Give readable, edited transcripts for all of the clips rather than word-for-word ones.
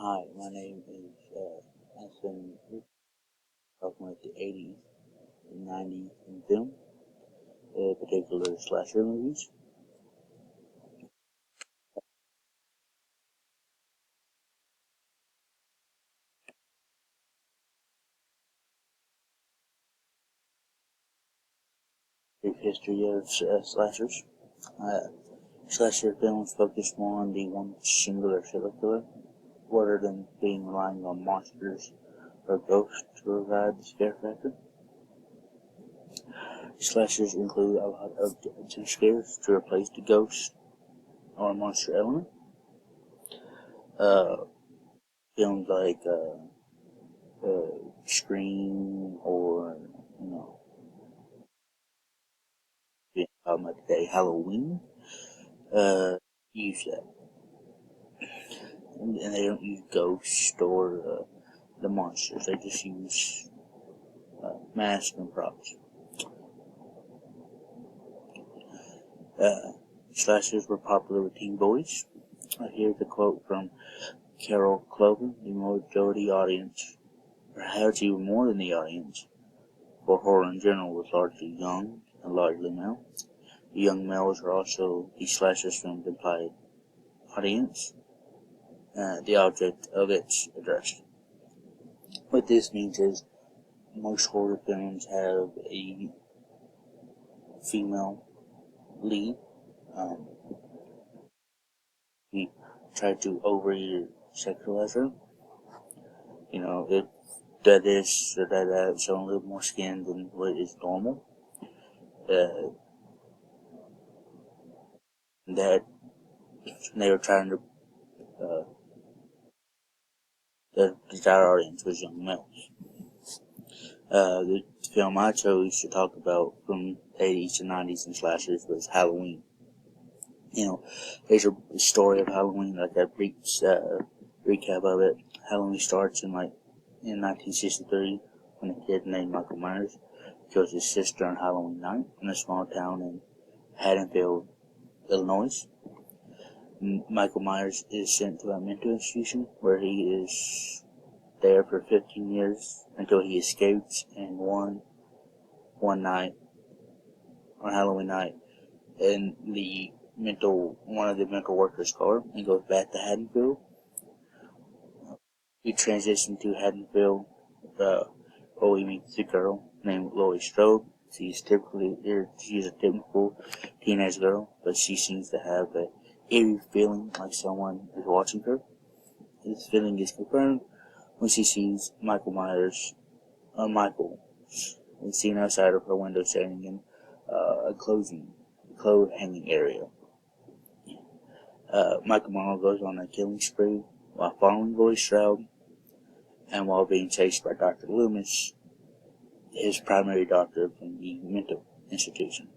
Hi, my name is Anthony. Talking about the 80s and 90s in film, particular slasher movies. Brief history of slashers. Uh, Slasher films focus more on the one singular serial killer, rather than being relying on monsters or ghosts to provide the scare factor. Slashers include a lot of jump scares to replace the ghost or monster element. Uh, Films like Scream or you know today Halloween use that, and they don't use ghosts or the monsters. They just use masks and props. Uh, Slashers were popular with teen boys. Here's a quote from Carol Clover: "The majority audience, perhaps even more than the audience, for horror in general was largely young and largely male. The young males are also the slashers film's implied audience, the object of its address." What this means is most horror films have a female lead. Um, we try to overly sexualize her. If that is or that showing a little more skin than what is normal. Uh, that they were trying to, the desired audience was young males. The film I chose to talk about from the 80s to 90s and slashers was Halloween. There's a story of Halloween, like a brief recap of it. Halloween starts in 1963 when a kid named Michael Myers kills his sister on Halloween night in a small town in Haddonfield, Illinois. Michael Myers is sent to a mental institution where he is there for 15 years until he escapes, and one night on Halloween night, in one of the mental workers' car, and goes back to Haddonfield. We transition to Haddonfield, where we meet the girl named Laurie Strode. She's a typical teenage girl, but she seems to have an eerie feeling like someone is watching her. This feeling is confirmed when she sees Michael is seen outside of her window standing in a clothes hanging area. Michael Myers goes on a killing spree while following Laurie Strode and while being chased by Dr. Loomis, his primary doctor from the mental institution.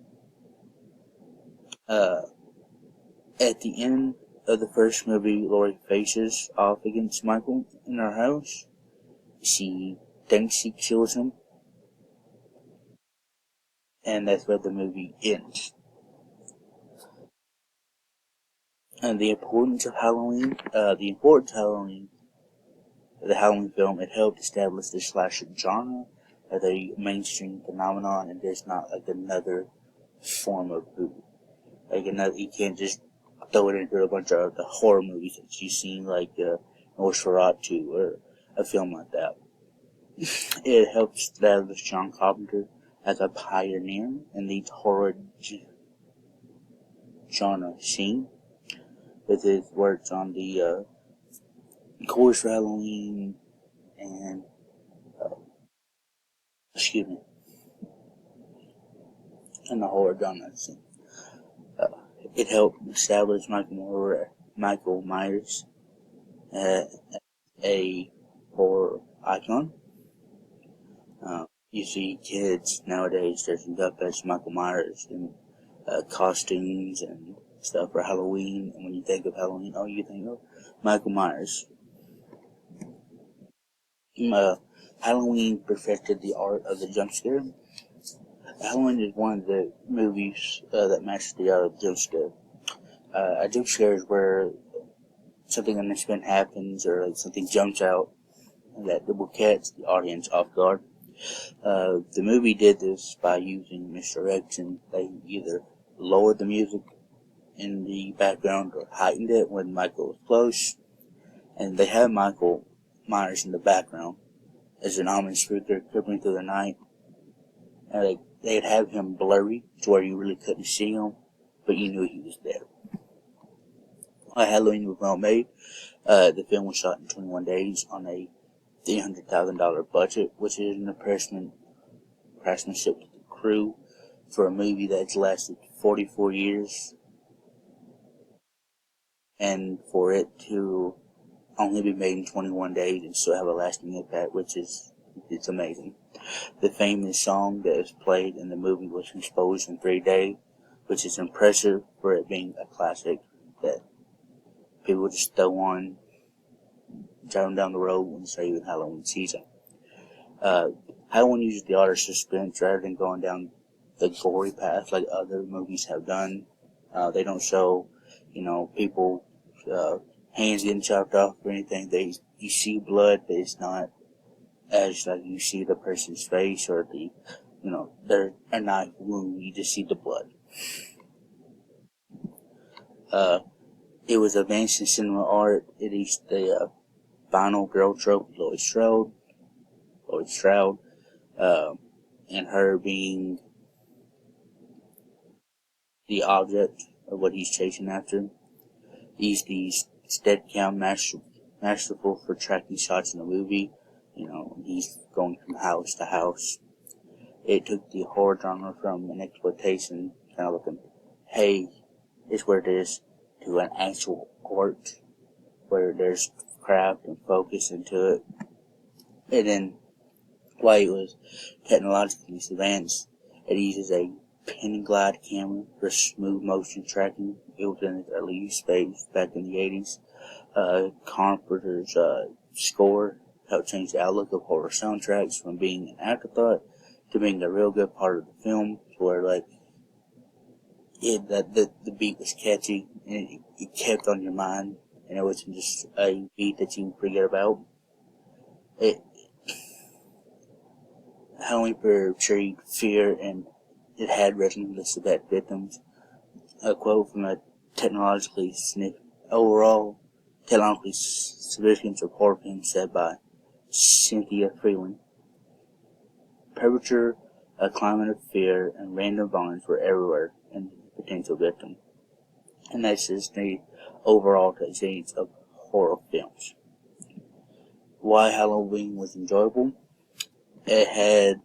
At the end of the first movie, Laurie faces off against Michael in her house. She thinks she kills him, and that's where the movie ends. And the importance of Halloween, the Halloween film, it helped establish the slasher genre as a mainstream phenomenon, and there's not like another form of movie. You can't just throw it into a bunch of the horror movies that you've seen, like Nosferatu or a film like that. It helped establish John Carpenter as a pioneer in the horror genre scene, with his works on the Chorus for Halloween and and the horror genre scene. It helped establish Michael Myers as a horror icon. You see kids nowadays dressing up as Michael Myers in costumes and stuff for Halloween, and when you think of Halloween, you think of Michael Myers. Halloween perfected the art of the jump scare. Halloween is one of the movies that mastered the art of the jump scare. A jump scare is where something unexpected happens or like something jumps out that will catch the audience off guard. The movie did this by using misdirection. They either lowered the music in the background or heightened it when Michael was close. And they had Michael Myers in the background as an ominous figure creeping through the night. And they'd have him blurry to where you really couldn't see him, but you knew he was there. Halloween was well made. The film was shot in 21 days on a $300,000 budget, which is an craftsmanship to the crew for a movie that's lasted 44 years. And for it to only be made in 21 days and still have a lasting impact, it's amazing. The famous song that is played in the movie was composed in 3 days, which is impressive for it being a classic that people just throw on driving down the road when it's even Halloween season. Halloween uses the art of suspense rather than going down the gory path like other movies have done. They don't show, people hands getting chopped off or anything. You see blood, but it's not as like you see the person's face or their a knife wound. You just see the blood. It was advanced in cinema art. It is the final girl trope, Laurie Strode, and her being the object of what he's chasing after. He's the Steadicam masterful for tracking shots in the movie. He's going from house to house. It took the horror genre from an exploitation, kind of looking, hey, it's where it is, to an actual art where there's craft and focus into it. And then, while it was technologically advanced, it uses a pin and glide camera for smooth motion tracking. It was in its early use phase back in the 80s. Carpenter's score helped change the outlook of horror soundtracks from being an afterthought to being a real good part of the film, where the beat was catchy and it kept on your mind, and it wasn't just a beat that you forget about. Halloween portrayed fear, and it had resonance of bad victims. A quote from a technologically significant report film said by Cynthia Freeland. Temperature, a climate of fear, and random violence were everywhere in the potential victim. And that's just the overall techniques of horror films. Why Halloween was enjoyable? It had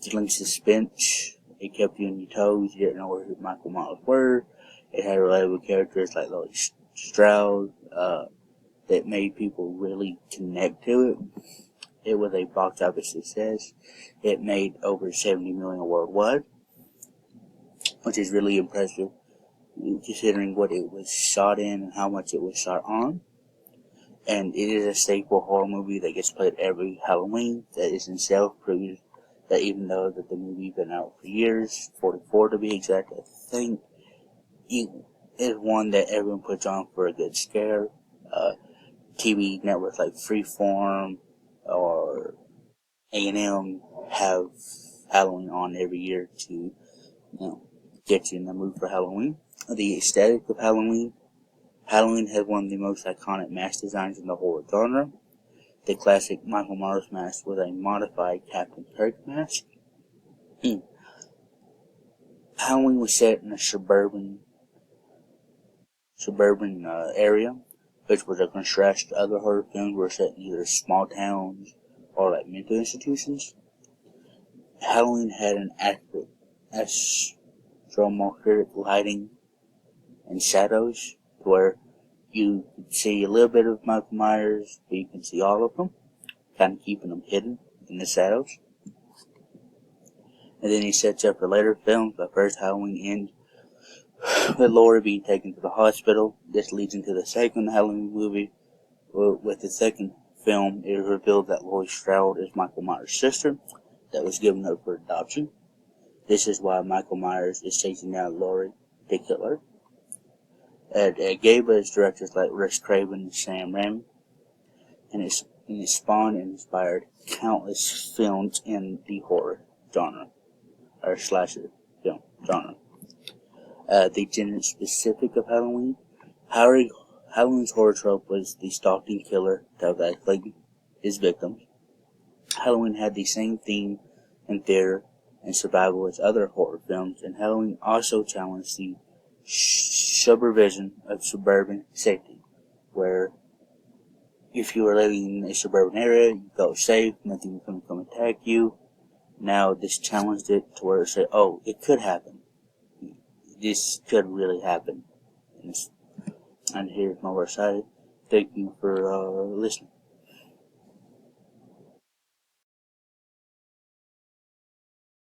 thrilling suspense. It kept you on your toes. You didn't know where Michael Myers were. It had relatable characters like Laurie Strode that made people really connect to it. It was a box office success. It made over $70 million worldwide, which is really impressive considering what it was shot in and how much it was shot on. And it is a staple horror movie that gets played every Halloween. That is in itself proves that even though that the movie's been out for years, 44 to be exact, I think, it is one that everyone puts on for a good scare. TV networks like Freeform or A&M have Halloween on every year to, get you in the mood for Halloween. The aesthetic of Halloween has one of the most iconic mask designs in the horror genre. The classic Michael Myers mask was a modified Captain Kirk mask. Halloween was set in a suburban area, which was a contrast to other horror films were set in either small towns or like mental institutions. Halloween had an accurate atmospheric lighting and shadows where you can see a little bit of Michael Myers, but you can see all of them, kind of keeping them hidden in the shadows. And then he sets up for later films. The first Halloween ends with Laurie being taken to the hospital. This leads into the second Halloween movie. With the second film, it is revealed that Laurie Strode is Michael Myers' sister that was given up for adoption. This is why Michael Myers is chasing down Laurie, the killer. It gave us directors like Wes Craven and Sam Raimi, and it spawned and inspired countless films in the horror genre, or slasher film genre. The genre specific of Halloween, Halloween's horror trope was the stalking killer that was isolating his victims. Halloween had the same theme and theater and survival as other horror films, and Halloween also challenged the suburban of suburban safety, where if you were living in a suburban area, you felt safe, nothing was going to come attack you. Now this challenged it to where it said, oh, it could happen. This could really happen. And here's my worst side. Thank you for listening.